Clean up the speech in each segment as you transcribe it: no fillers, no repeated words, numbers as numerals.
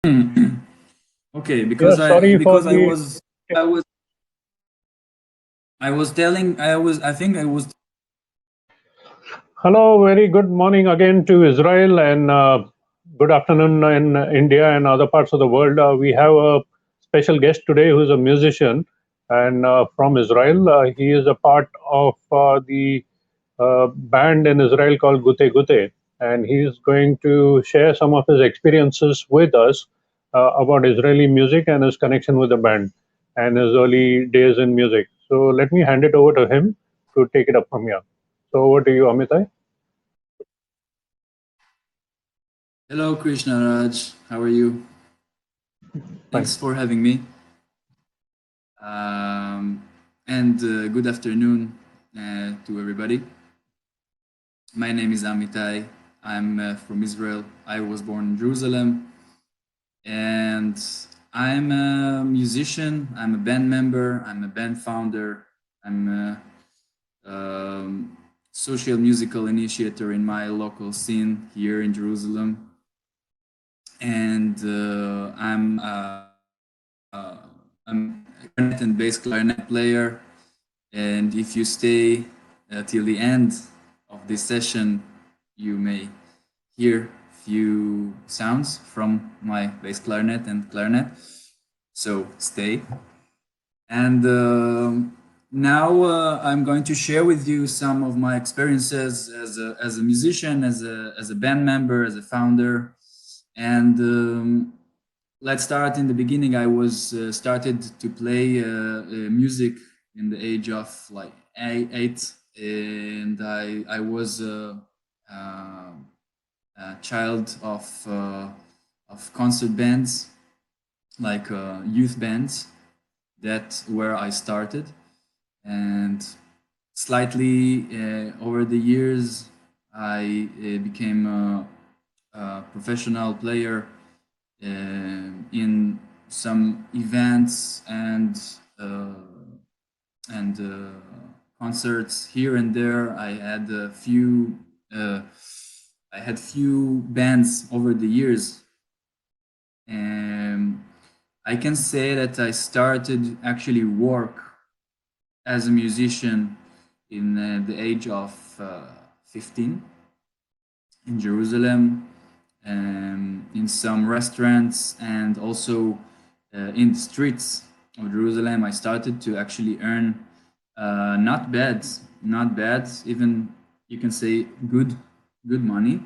Okay, Yeah, because I sorry for because the. I was I was telling I think I was. Hello, very good morning again to Israel, and good afternoon in India and other parts of the world. We have a special guest today who's a musician and from Israel. He is a part of the band in Israel called Gute Gute, and he's going to share some of his experiences with us about Israeli music and his connection with the band and his early days in music. So let me hand it over to him to take it up from here. So over to you, Amitai. Hello, Krishna Raj. How are you? Fine. Thanks for having me. And good afternoon to everybody. My name is Amitai. I'm from Israel. I was born in Jerusalem, and I'm a musician. I'm a band member. I'm a band founder. I'm a social musical initiator in my local scene here in Jerusalem, and I'm a cornet and bass clarinet player. And if you stay till the end of this session, you may hear few sounds from my bass clarinet and clarinet. So stay. And now I'm going to share with you some of my experiences as a musician, as a band member, as a founder. And let's start in the beginning. I was started to play music in the age of like 8, and I was a child of concert bands, like youth bands. That's where I started, and slightly over the years, I became a professional player in some events and concerts here and there. Uh, I had few bands over the years, and I can say that I started actually work as a musician in the age of 15 in Jerusalem, in some restaurants, and also in the streets of Jerusalem. I started to actually earn not bad, even you can say good money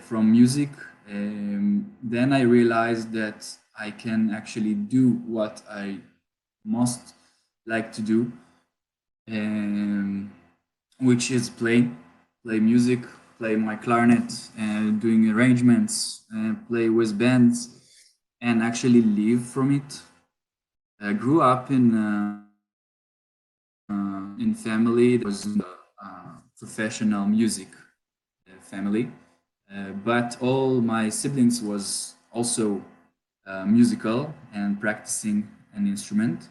from music. Then I realized that I can actually do what I most like to do, um, which is play music, play my clarinet, doing arrangements, play with bands, and actually live from it. I grew up in family that was professional music family, but all my siblings was also musical and practicing an instrument.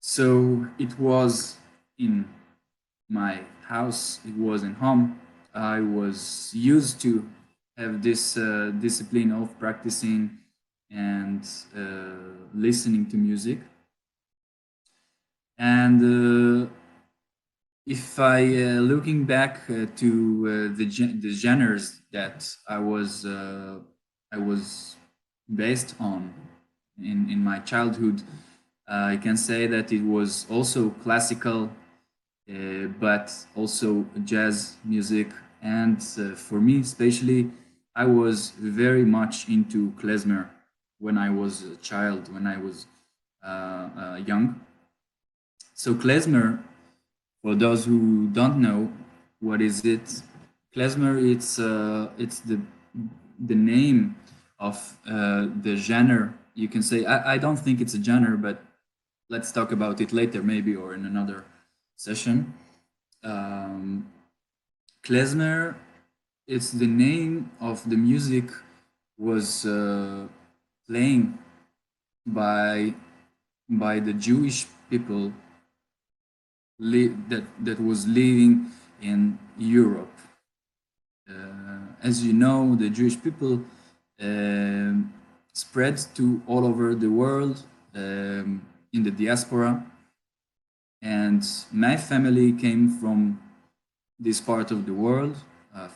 So it was in my house, it was in home. I was used to have this discipline of practicing and listening to music. And if I looking back to the genres that I was based on in my childhood, I can say that it was also classical, but also jazz music. And for me, especially, I was very much into klezmer when I was a child, when I was young. So klezmer, for those who don't know, what is it? Klezmer, it's the name of the genre. You can say I don't think it's a genre, but let's talk about it later, maybe, or in another session. Um, Klezmer, it's the name of the music was playing by the Jewish people that was living in Europe. As you know, the Jewish people spread to all over the world, in the diaspora. And my family came from this part of the world,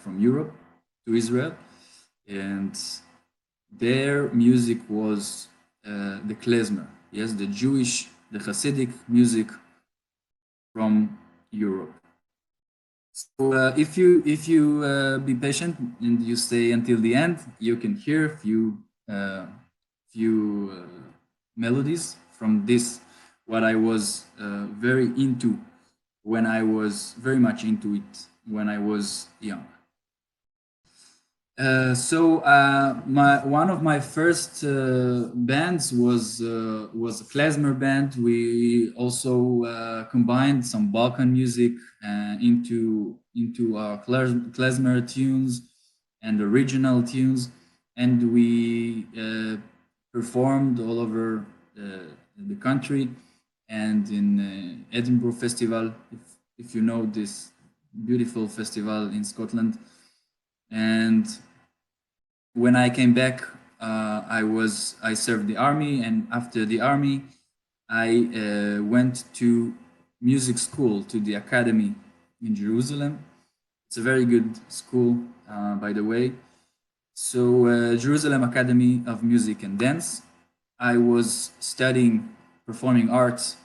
from Europe to Israel, and their music was the klezmer, yes, the Jewish, the Hasidic music from Europe. So if you be patient and you stay until the end, you can hear few melodies from this, what I was very into when I was very much into it when I was young. My one of my first bands was a klezmer band. We also combined some Balkan music into our klezmer tunes and original tunes, and we performed all over the country and in Edinburgh Festival, if you know this beautiful festival in Scotland. And when I came back, I served the army, and after the army, I went to music school, to the academy in Jerusalem. It's a very good school, by the way. So Jerusalem Academy of Music and Dance. I was studying performing arts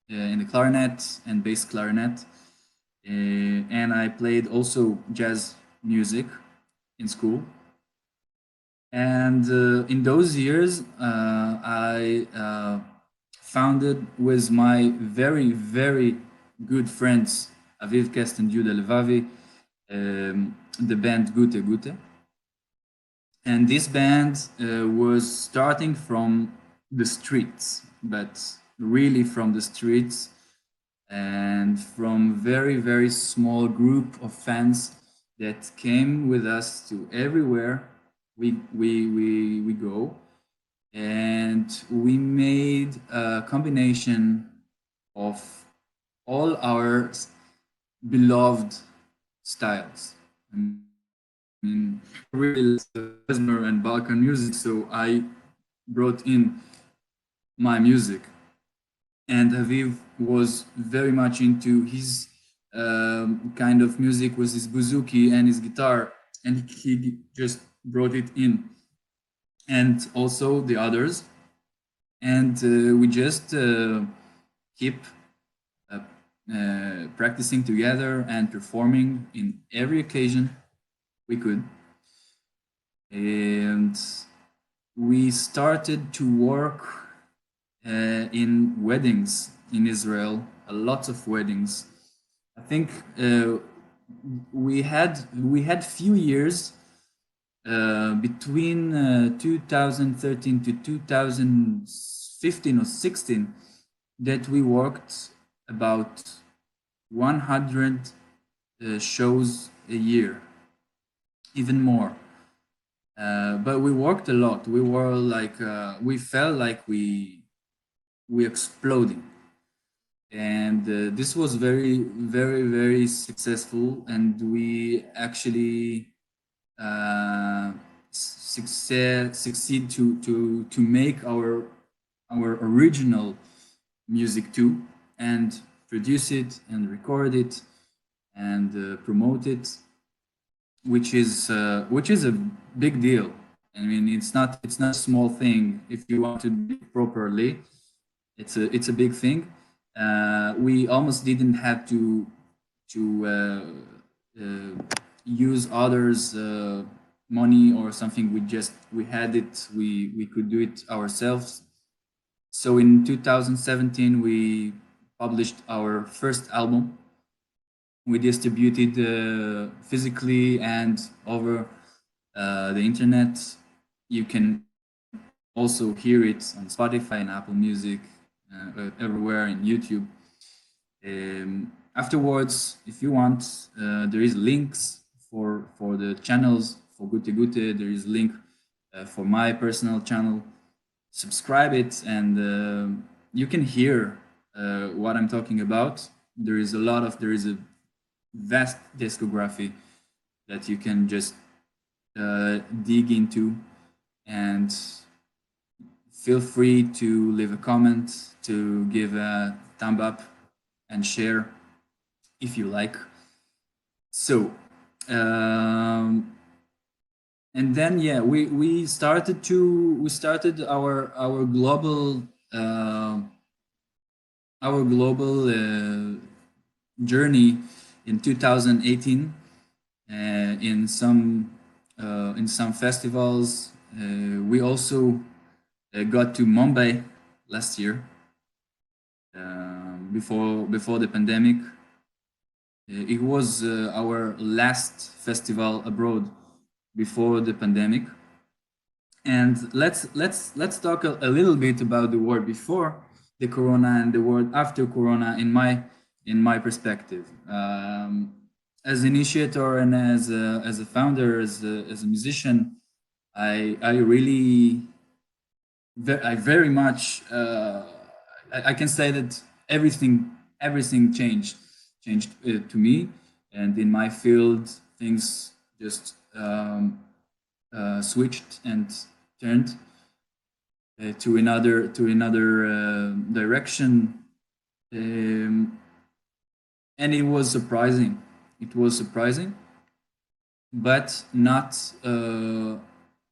in the clarinet and bass clarinet, and I played also jazz music in school. And in those years, I founded with my very good friends Aviv Kest and Yuda Levavi the band Gute Gute. And this band was starting from the streets, but really from the streets, and from very small group of fans that came with us to everywhere we go. And we made a combination of all our beloved styles. I mean, really klezmer and Balkan music, so I brought in my music. And Aviv was very much into his kind of music with his bouzouki and his guitar, and he just brought it in, and also the others. And we just keep practicing together and performing in every occasion we could. And we started to work in weddings in Israel, a lot of weddings. I think we had few years between 2013 to 2015 or 16 that we worked about 100 shows a year, even more. But we worked a lot. We were like we felt like we exploding, and this was very successful, and we actually succeed to make our original music too, and produce it and record it and promote it, which is a big deal. I mean, it's not a small thing. If you want to do it properly, it's a big thing. We almost didn't have to use others' money or something. We had it. We could do it ourselves. So in 2017, we published our first album. We distributed physically and over the internet. You can also hear it on Spotify and Apple Music, everywhere, in YouTube. Afterwards, if you want, there is links for the channels for Gute Gute. There is link for my personal channel. Subscribe it, and you can hear what I'm talking about. There is a vast discography that you can just dig into. and feel free to leave a comment, to give a thumb up and share if you like. So, and then yeah, we started uh, our global journey in 2018 in some festivals. We also got to Mumbai last year before the pandemic. It was our last festival abroad before the pandemic, and let's talk a little bit about the world before the corona and the world after corona in my perspective. As initiator and as a founder, as a musician, I really I very much I can say that everything changed to me, and in my field things just switched and turned to another direction, and it was surprising. It was surprising, but not.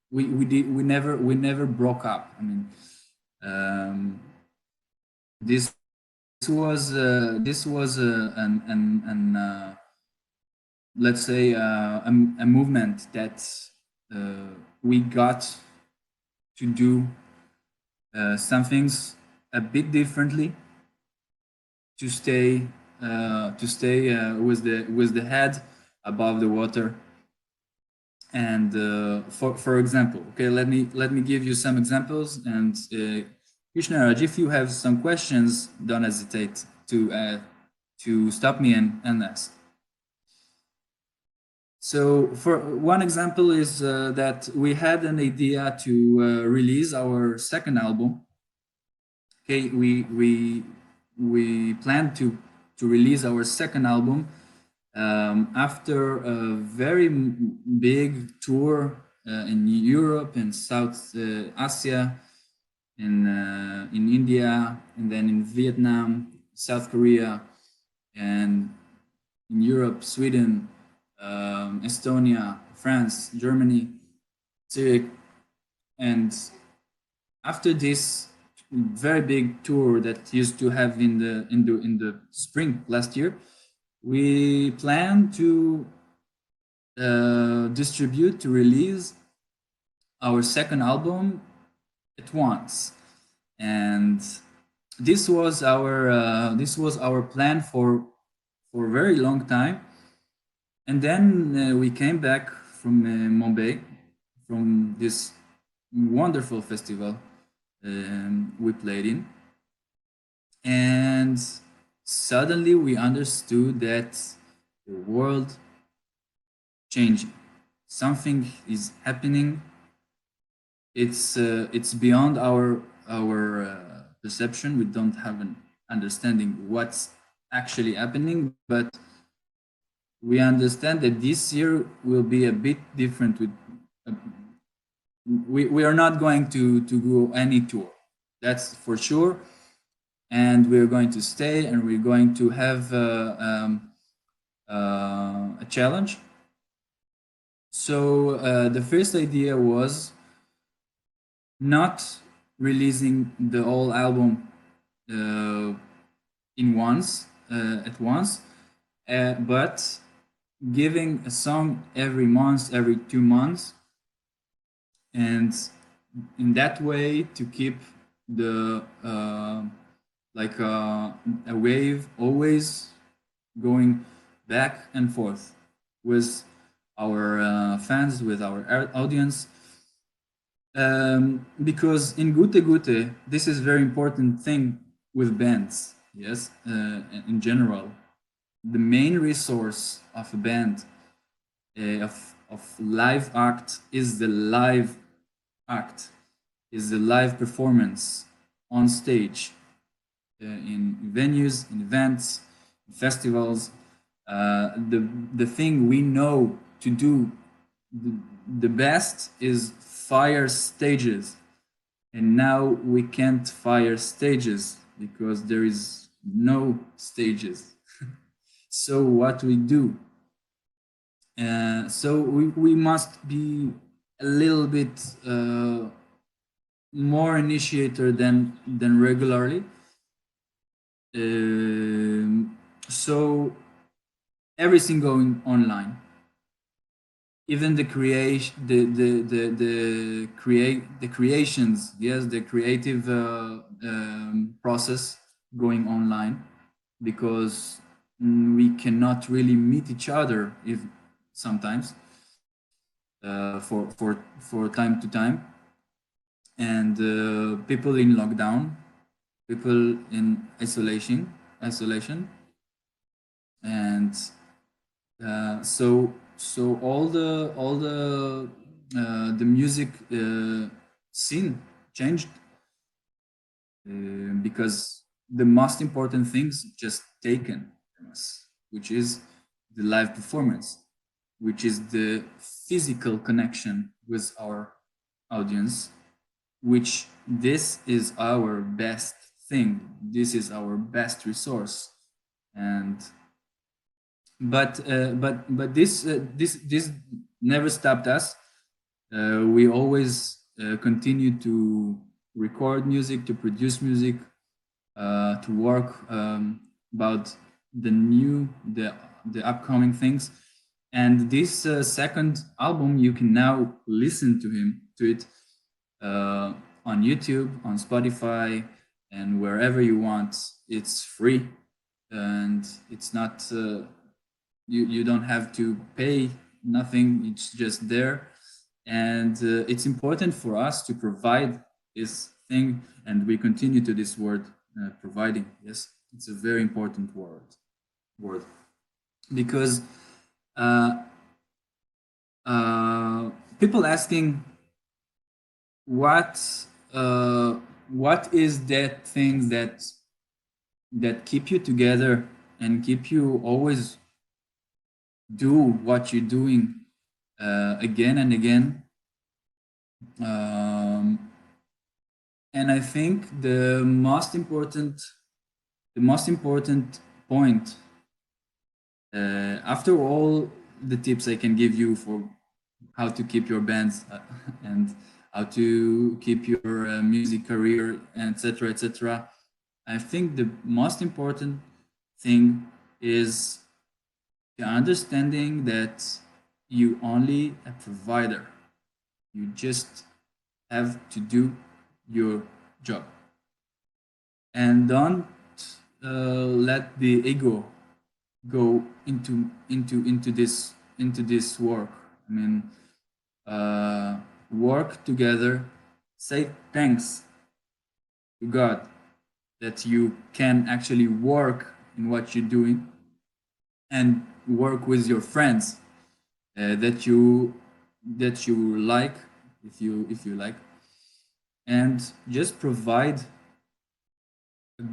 We never broke up. I mean, um, this this was let's say a movement that we got to do some things a bit differently to stay with the head above the water. And for example, okay, let me give you some examples. And Krishnaraj, if you have some questions, don't hesitate to stop me and ask. So for one example is that we had an idea to release our second album. Okay, we planned to release our second album after a very big tour in Europe and South Asia, in India, and then in Vietnam, South Korea, and in Europe, Sweden, Estonia, France, Germany, Zurich. And after this very big tour that used to have in the spring last year, we plan to distribute, to release our second album at once. And this was our plan for a very long time. And then we came back from Mumbai, from this wonderful festival we played in, and suddenly we understood that the world changing, something is happening. It's beyond our perception. We don't have an understanding what's actually happening, but we understand that this year will be a bit different. Uh, we are not going to go any tour, that's for sure. And we're going to stay, and we're going to have a challenge. So the first idea was not releasing the whole album uh, at once, but giving a song every month, every 2 months, and in that way to keep the like a wave always going back and forth with our fans, with our audience. Because in Gute Gute, this is very important thing with bands. Yes, in general, the main resource of a band, of live act, is the live act, is the live performance on stage, in venues, in events, in festivals. The thing we know to do the best is fire stages, and now we can't fire stages because there is no stages. So what we do? So we must be a little bit more initiator than regularly. So everything going online, even the creation, the creations, yes, the creative process going online, because we cannot really meet each other if sometimes for time to time, and people in lockdown, people in isolation, and so all the music scene changed, because the most important things just taken from us, which is the live performance, which is the physical connection with our audience, which this is our best thing, this is our best resource. And but this never stopped us. We always continue to record music, to produce music, to work about the upcoming things. And this second album, you can now listen to it on YouTube, on Spotify, and wherever you want. It's free, and it's not you don't have to pay nothing. It's just there, and it's important for us to provide this thing, and we continue to this word, providing. Yes, it's a very important word, because uh, people asking what what is that thing that keep you together and keep you always do what you're doing again and again. um, and I think the most important point, after all the tips I can give you for how to keep your bands and how to keep your music career, etc., etc., I think the most important thing is the understanding that you only a provider. You just have to do your job, and don't let the ego go into this work. I mean, work together. Say thanks to God that you can actually work in what you're doing, and work with your friends that you like, if you like, and just provide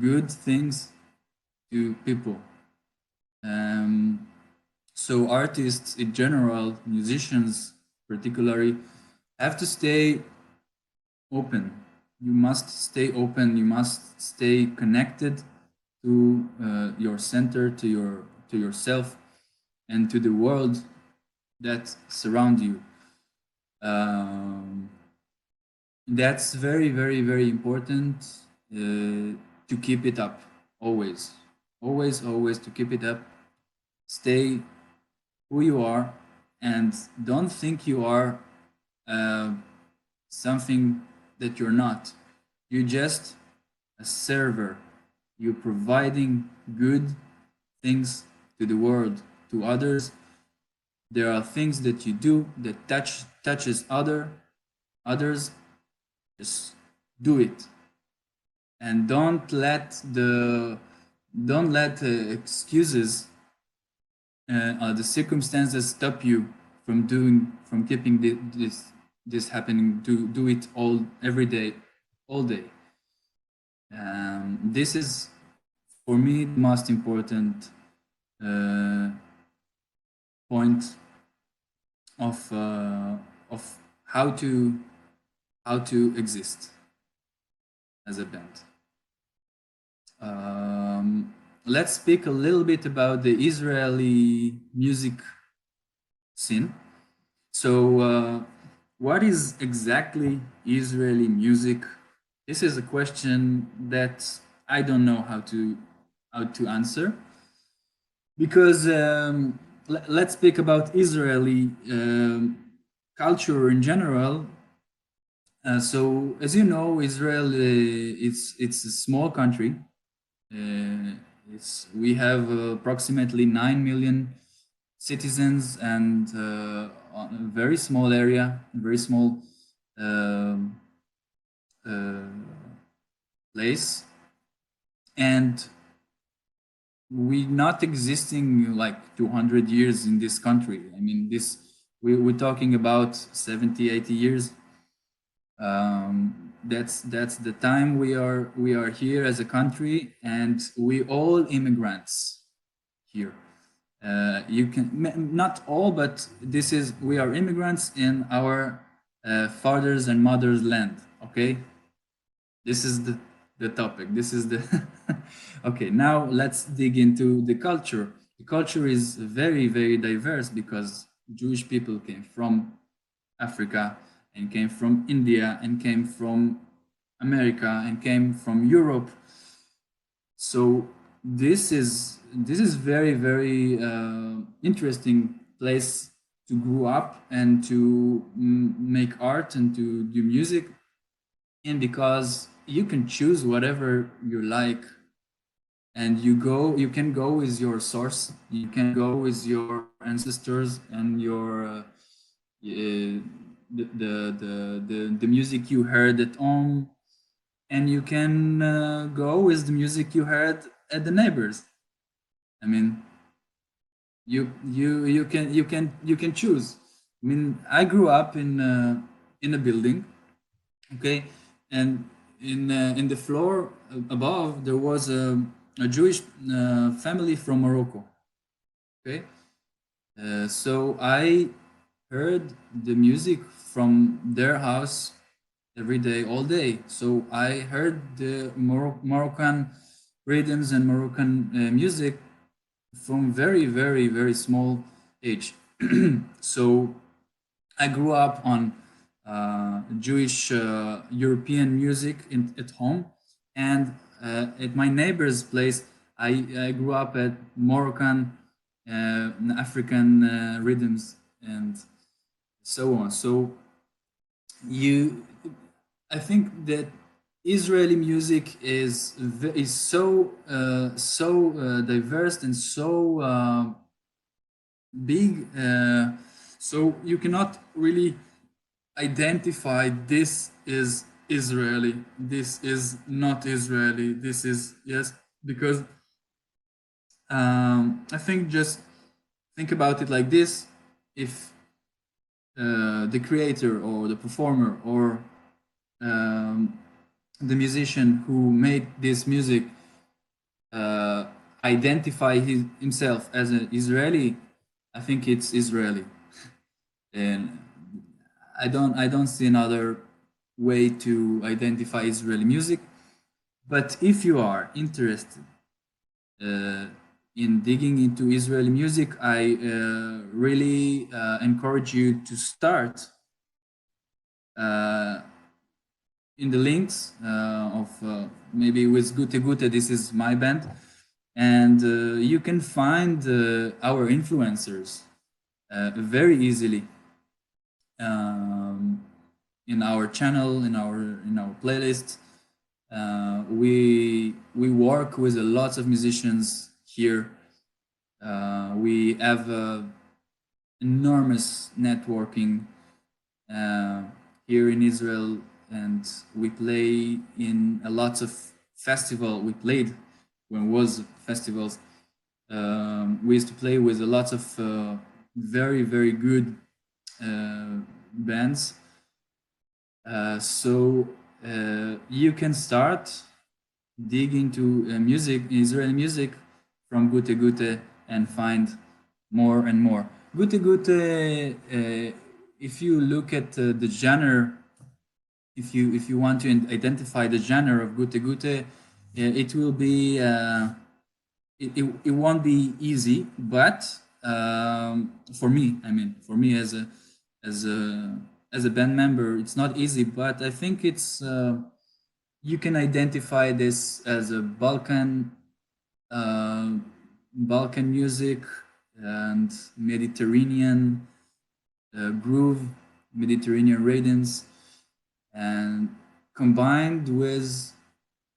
good things to people. Um, so artists in general, musicians particularly, have to stay open. You must stay open. You must stay connected to your center, to yourself, and to the world that surround you. Um, that's very, very, very important to keep it up. Always, always, always to keep it up. Stay who you are, and don't think you are uh, something that you're not. You're just a server. You're providing good things to the world, to others. There are things that you do that touches others. Just do it, and don't let excuses the circumstances stop you from keeping this happening. Do it all every day, all day. This is for me the most important uh, point of how to how to exist as a band. Let's speak a little bit about the Israeli music scene. So, what is exactly Israeli music? This is a question that I don't know how to answer because let's speak about Israeli culture in general. So, as you know, Israel it's a small country. We have approximately 9 million citizens and a very small area, very small um uh, place, and we not existing like 200 years in this country. I mean, we're talking about 70, 80 years. That's the time we are here as a country, and we all immigrants here. You can not all, but this is we are immigrants in our fathers and mothers' land. Okay, this is the topic. This is the okay. Now let's dig into the culture. The culture is very very diverse because Jewish people came from Africa and came from India and came from America and came from Europe. So this is very very interesting place to grow up and to make art and to do music, and because you can choose whatever you like, and you can go with your source, you can go with your ancestors and your the music you heard at home, and you can go with the music you heard at the neighbors. I mean, you can choose. I mean, I grew up in a building, okay, and in the floor above there was a Jewish family from Morocco, okay. So I heard the music from their house every day, all day. So I heard the Moroccan rhythms and Moroccan music from very, very, very small age. So I grew up on Jewish European music at home, and at my neighbor's place, I grew up at Moroccan, African rhythms, and so on. So you, I think that Israeli music is so diverse and so big, so you cannot really identify this is Israeli, this is not Israeli, this is yes, because I think just think about it like this: if the creator or the performer or um, the musician who made this music uh, identify himself as an Israeli, I think it's Israeli, and I don't see another way to identify Israeli music. But if you are interested uh, in digging into Israeli music, I really encourage you to start uh, in the links of maybe with Gute Gute. This is my band, and you can find our influencers very easily um, in our channel, in our playlist. We work with a lot of musicians here. We have enormous networking here in Israel, and we play in a lot of festival. We played when was festivals. We used to play with a lot of very very good bands. So you can start dig into music, Israeli music, from Gute Gute, and find more and more. Gute Gute, if you look at the genre if you want to identify the genre of Gute Gute, it will be it won't be easy, but for me, I mean, for me as a as a band member, it's not easy, but I think it's you can identify this as a uh, Balkan music and Mediterranean groove, Mediterranean rhythms, and combined with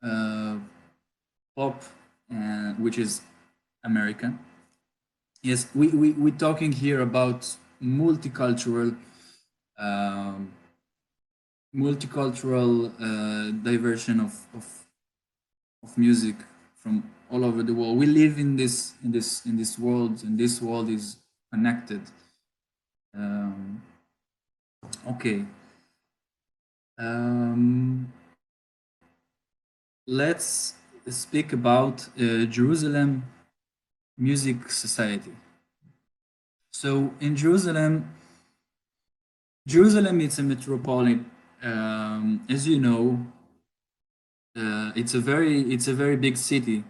uh, pop, which is American. Yes, we're talking here about multicultural, um, multicultural diversion of music from all over the world. We live in this world, and this world is connected. Um, okay, um, let's speak about Jerusalem Music Society. So in Jerusalem, Jerusalem is a metropolitan. As you know, it's a very big city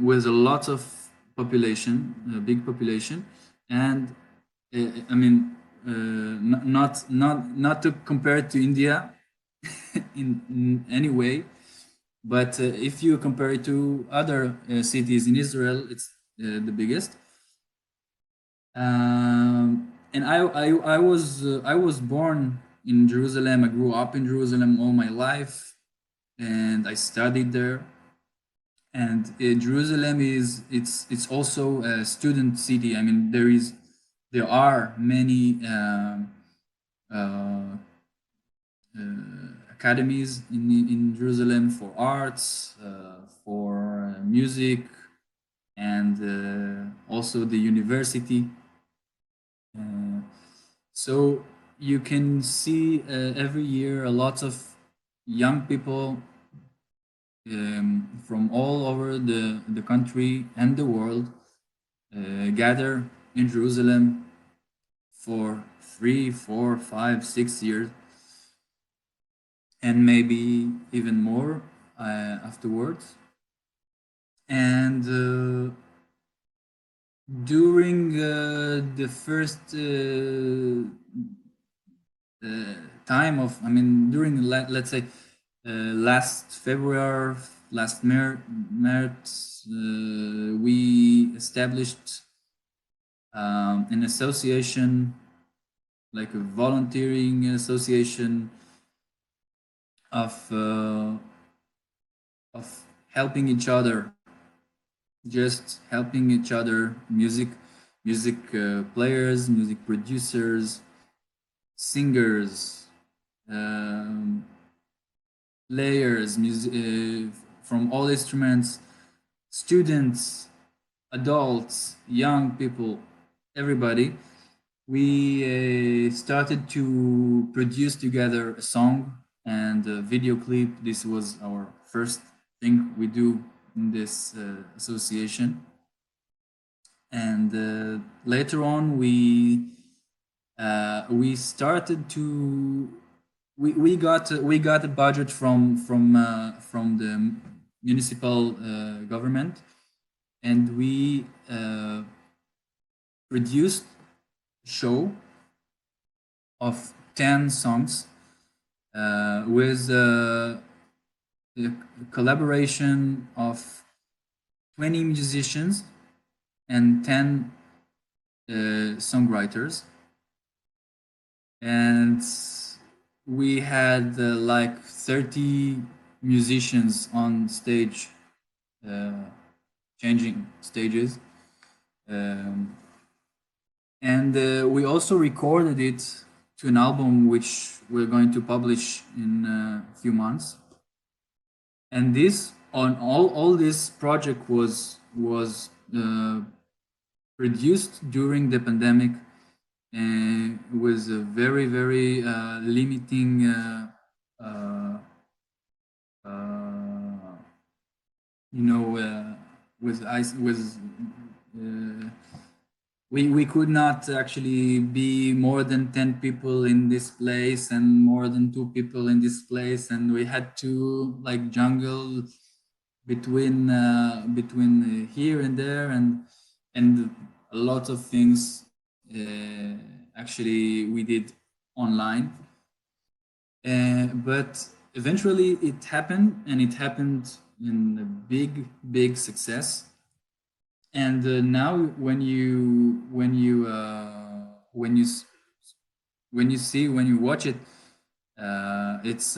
with a lot of population, a big population, and I mean, not to compare it to India in any way, but if you compare it to other cities in Israel, it's the biggest. And I was born in Jerusalem. I grew up in Jerusalem all my life, and I studied there. And Jerusalem is it's also a student city. I mean, there are many uh, academies in Jerusalem for arts, for music, and also the university. Uh, so you can see every year a lot of young people from all over the country and the world gather in Jerusalem for 3, 4, 5, 6 years, and maybe even more afterwards. And during the first time of, I mean, during let's say last February, last March, we established an association, like a volunteering association of helping each other, just helping each other, music players, music producers, singers, um, players, from all instruments, students, adults, young people, everybody. We started to produce together a song and a video clip. This was our first thing we do in this association. And later on, we started to we got a budget from the municipal government, and we produced a show of 10 songs with the collaboration of 20 musicians and 10 songwriters. And we had like 30 musicians on stage, uh, changing stages. Um, and we also recorded it to an album which we're going to publish in a few months. And this on all this project was produced during the pandemic, with a very limiting uh, uh, you know with ice with uh, we could not actually be more than 10 people in this place and more than 2 people in this place, and we had to like jungle between here and there, and a lot of things actually we did online. But eventually it happened, and it happened in a big success. And now when you see, when you watch it, it's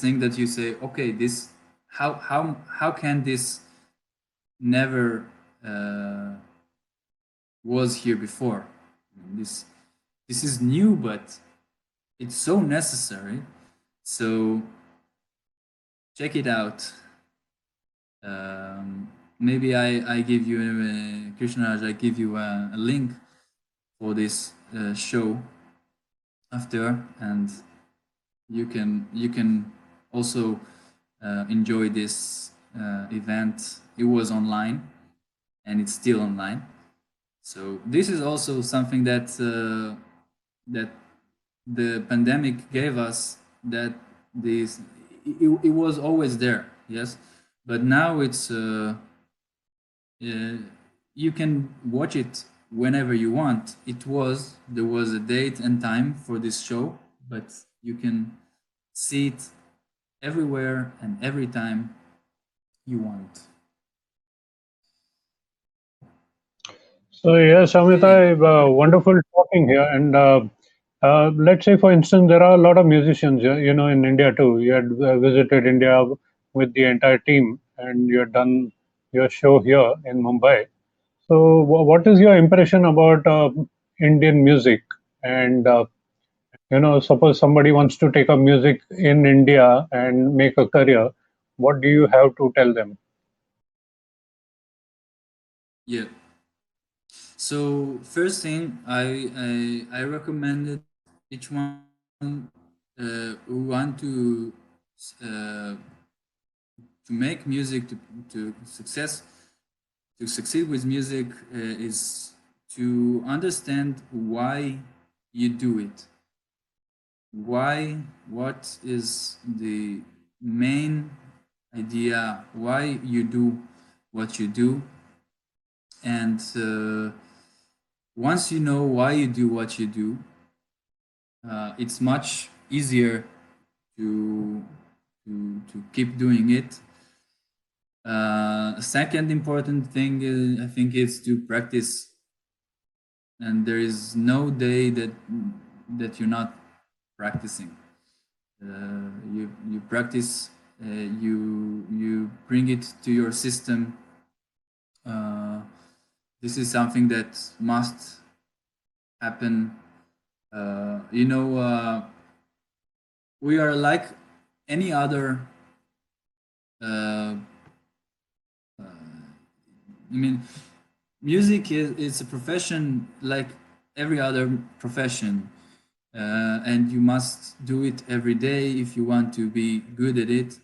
thing that you say, okay, this, how can this never was here before? I mean, this is new, but it's so necessary. So check it out. Maybe I give you Krishnaraj, I give you a link for this show after, and you can also enjoy this event. It was online, and it's still online. So this is also something that the pandemic gave us, that this, it was always there, yes, but now it's uh, you can watch it whenever you want. There was a date and time for this show, but you can see it everywhere and every time you want. So yes, Okay. Amita, wonderful talking here. And let's say, for instance, there are a lot of musicians, in India too. You had visited India with the entire team, and you had done your show here in Mumbai. So, what is your impression about Indian music? And suppose somebody wants to take up music in India and make a career, what do you have to tell them? Yeah. So first thing, I recommended each one who want uh, to make music, to succeed with music, is to understand why you do it. Why? What is the main idea? Why you do what you do? And once you know why you do what you do, it's much easier to to keep doing it. A second important thing, I think, is to practice, and there is no day that you're not practicing. You practice, you bring it to your system. Uh, this is something that must happen. We are like any other. Uh, I mean, music is a profession like every other profession, and you must do it every day if you want to be good at it,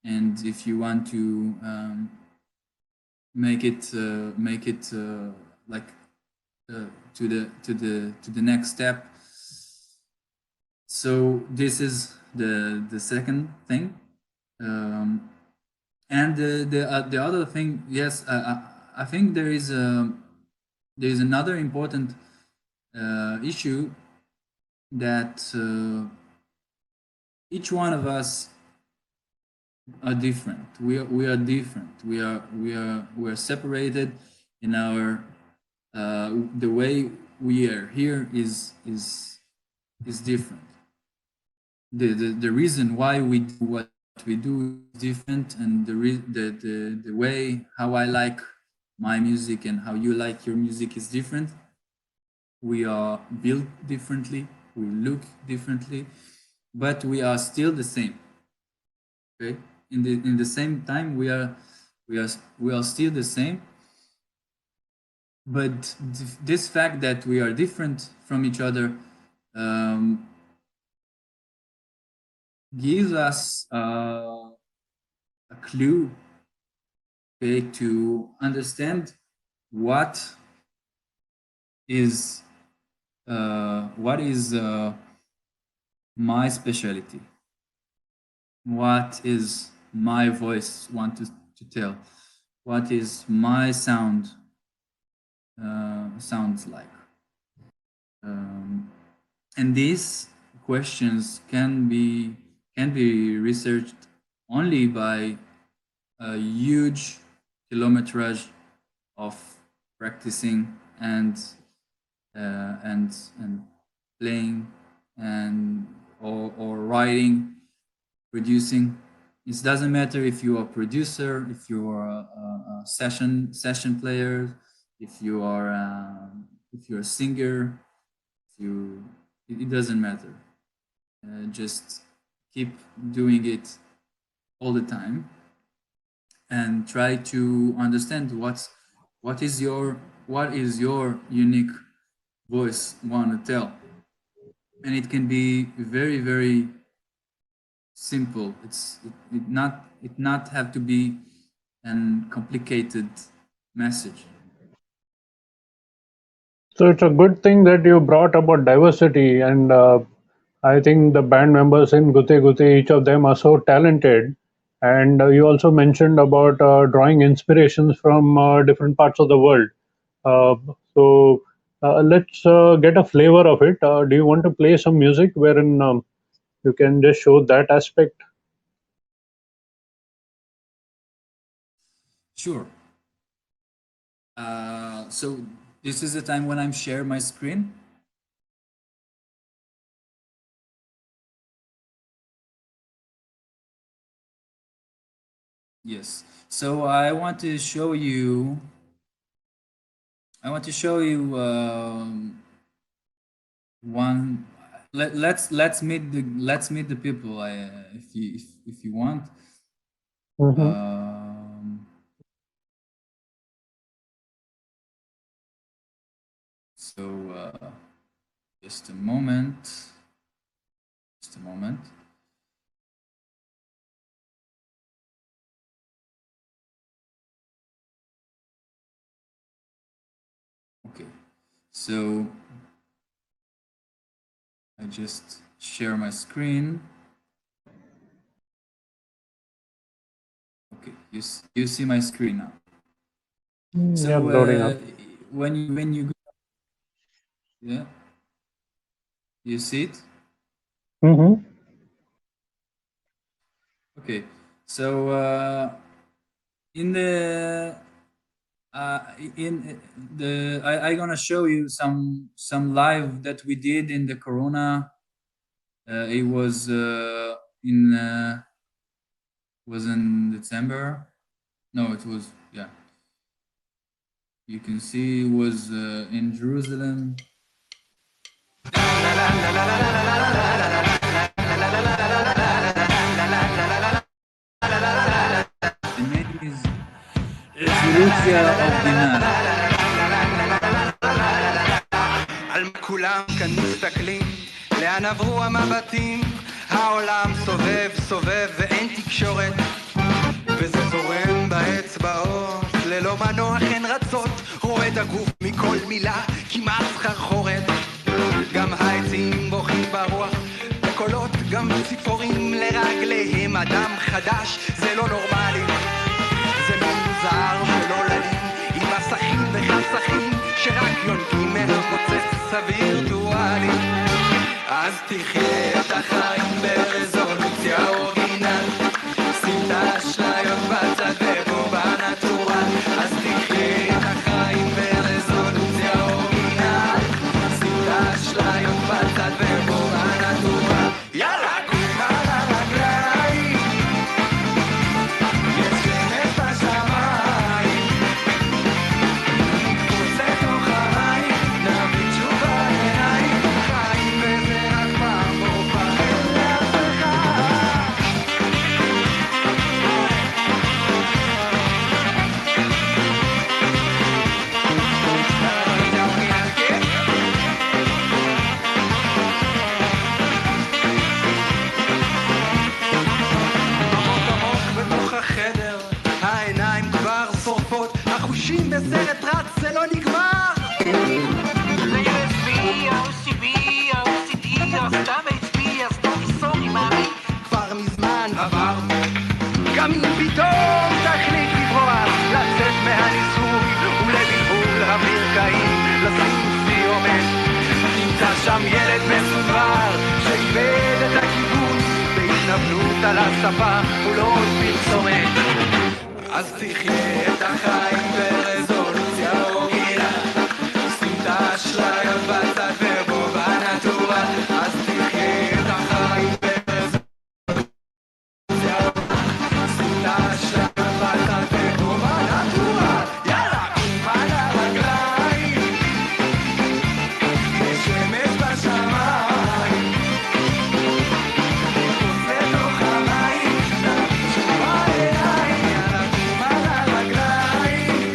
and if you want to make it like to the next step. So this is the second thing. Um, and the other thing, yes, I think there is another important issue, that each one of us are different. We are different. We are separated in our the way we are here is different. The reason why we do what we do is different, and the way how I like my music and how you like your music is different. We are built differently, we look differently, but we are still the same. Okay, in the same time, we are still the same. But this fact that we are different from each other um, gives us a clue, okay, to understand what is what is my specialty? What is my voice want to tell? What is my sound sounds like? And these questions can be researched only by a huge kilometrage of practicing and playing and or writing, producing. It doesn't matter if you are a producer, if you are a session player, if you are if you're a singer, if you it doesn't matter. Just keep doing it all the time and try to understand what is your unique voice want to tell. And it can be very, very simple. It not have to be an complicated message. So it's a good thing that you brought about diversity, and I think the band members in Gute Gute, each of them are so talented. And you also mentioned about drawing inspirations from different parts of the world. Uh, so let's get a flavor of it. Do you want to play some music wherein you can just show that aspect? Sure. So this is the time when I'm share my screen. Yes. So I want to show you one. Let's meet the people. If you want. Hmm. Um, so just a moment. Just a moment. Okay. So I just share my screen. Okay. You see my screen now. Yeah, So loading up. when you yeah, you see it. Hmm. Okay. So in the uh, in the I gonna show you some live that we did in the Corona. It was in December. No, it was, yeah. You can see it was in Jerusalem. The name is Evolution of Demand. על כולם כאן מסתכלים, לאן עברו המבטים, העולם סובב סובב ואין תקשורת, וזה זורם באצבעות, ללא מנוע אין רצות, רועד הגוף מכל מילה, כמעט סחרחורת, גם העצים בוכים ברוח, בקולות גם ציפורים לרגליהם, אדם חדש, זה לא נורמלי, זה מוזר ולא ללים, עם מסכים וחסכים, שרק יונקים מהמוצץ הווירטואלי. אז תחיה את החיים ברזולוציה אורגינל, שים את האשליות בצד ובו בנטורל. אז תחיה את החיים ברזולוציה אורגינל, שים את האשליות בצד ובו בנטורל. יאללה, קום על הרגליים, יש שמש בשמיים, רוצה תוך המים, נביא תשובה עיניים, חיים וזה רק פעם או פעם להפכה. עמוק עמוק בתוך החדר, העיניים כבר שורפות, החושים בסרט רץ, זה לא נגמר. על השפה, הוא לא עוד פרסומת. אז תחיה את החיים ברזולוציה לא רגילה, שים את האשליה בצד ובוא בנטורה. אז תחיה את החיים ברזולוציה לא רגילה, שים את האשליה בצד ובוא בנטורה. יאללה, קום על הרגליים, יש שמש בשמיים, חוץ לתוך המים, נביא תשובה אליי. יאללה, קום על הרגליים,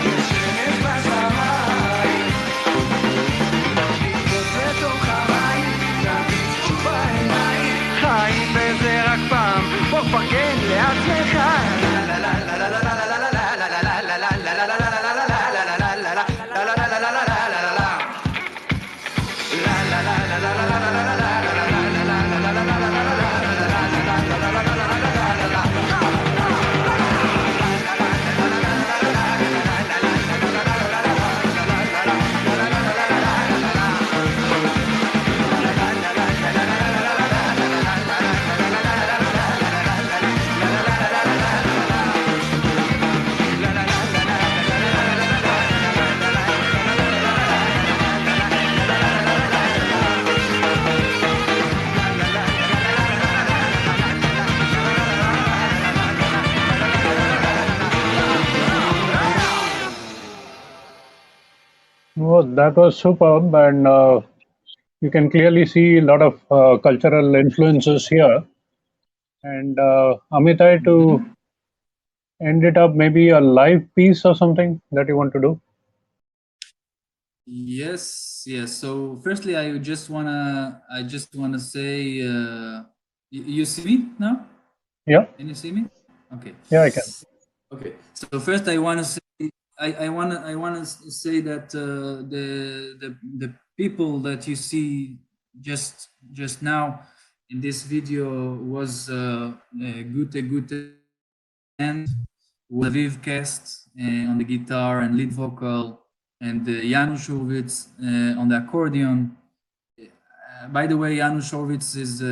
יש שמש בשמיים, חוץ לתוך המים, נביא תשובה אליי. חיים בזה רק פעם, בוא פרגן לעצמך. לה לה לה לה לה לה לה לה לה לה לה לה לה לה Oh, that was superb, and you can clearly see a lot of cultural influences here. And Amitai, to end it up, maybe a live piece or something that you want to do. Yes, yes. So firstly, I just wanna say, you see me now? Yeah, Can you see me? Okay. yeah, I can. Okay. So first, I wanna say, I wanna say that the people that you see just now in this video was Gute Gute and Aviv Kest on the guitar and lead vocal, and Janusz Horwitz on the accordion. By the way, Janusz Horwitz is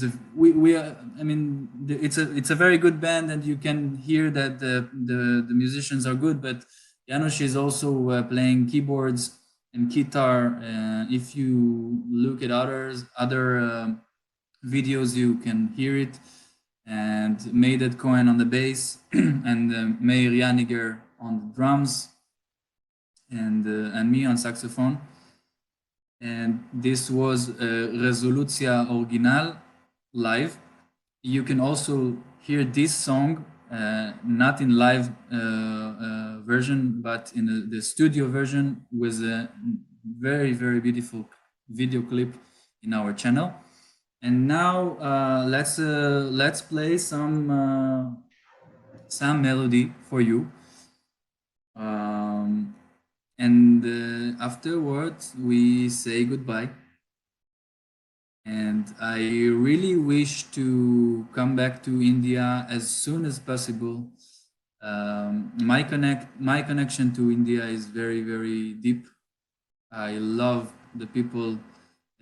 a we I mean it's a very good band, and you can hear that the musicians are good. But Janusz is also playing keyboards and guitar. If you look at other videos, you can hear it. And Meidet Cohen on the bass, and Meir Janiger on the drums, and me on saxophone. And this was Resolutia Original live. You can also hear this song not in live version, but in the studio version with a very beautiful video clip in our channel. And now let's play some melody for you. And afterwards we say goodbye. And I really wish to come back to India as soon as possible. My connection to India is very deep. I love the people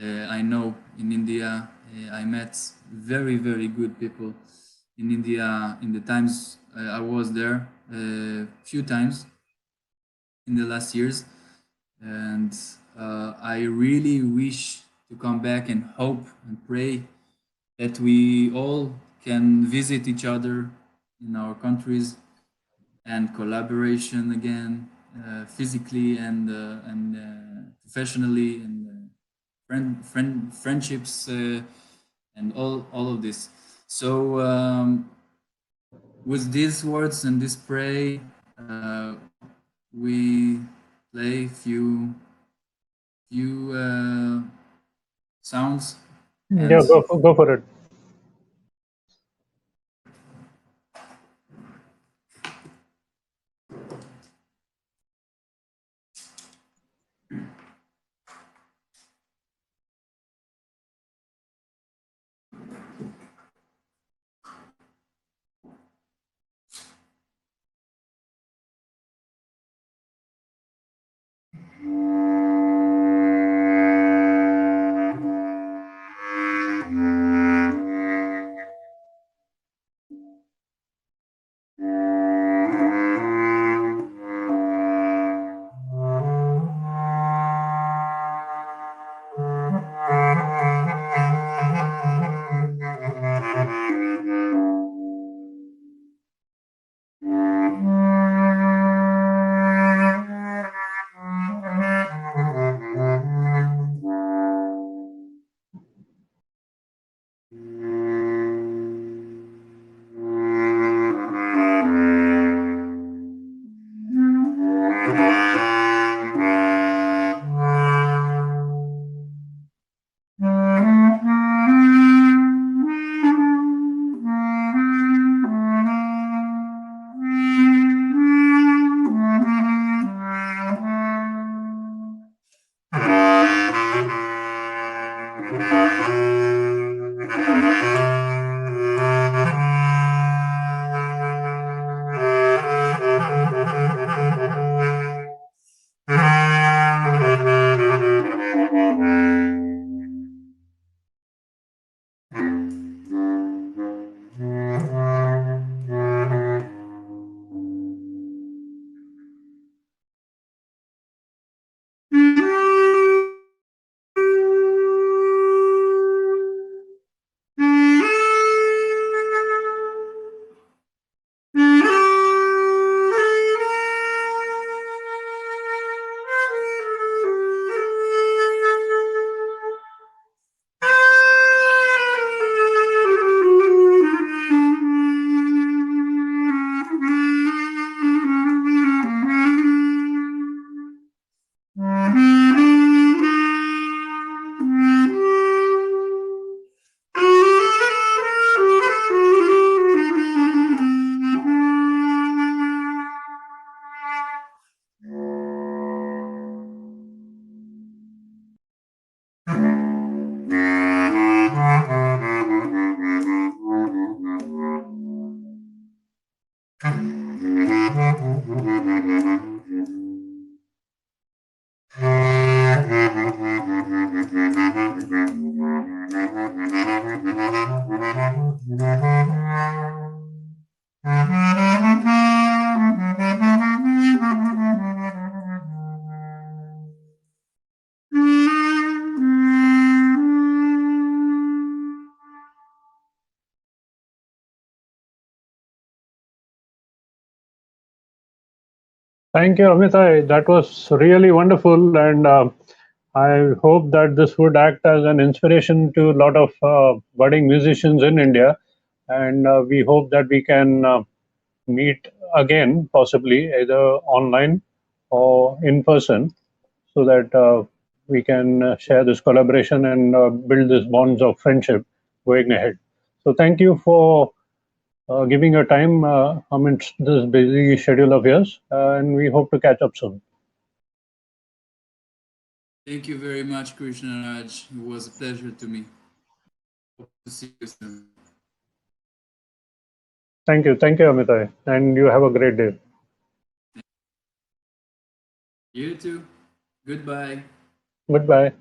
I know in India. I met very good people in India in the times I was there, a few times in the last years. And I really wish to come back and hope and pray that we all can visit each other in our countries and collaboration again, physically and professionally, and friendships, and all of this. So with these words and this pray, we play few sounds. And Yeah, go for it. Thank you, Amitai. That was really wonderful, and I hope that this would act as an inspiration to a lot of budding musicians in India. And we hope that we can meet again, possibly either online or in person, so that we can share this collaboration and build these bonds of friendship going ahead. So, thank you for giving your time amidst this busy schedule of yours, and we hope to catch up soon. Thank you very much, Krishna Raj. It was a pleasure to me. Hope to see you soon. Thank you, Amitai, and you have a great day. You too. Goodbye. Goodbye.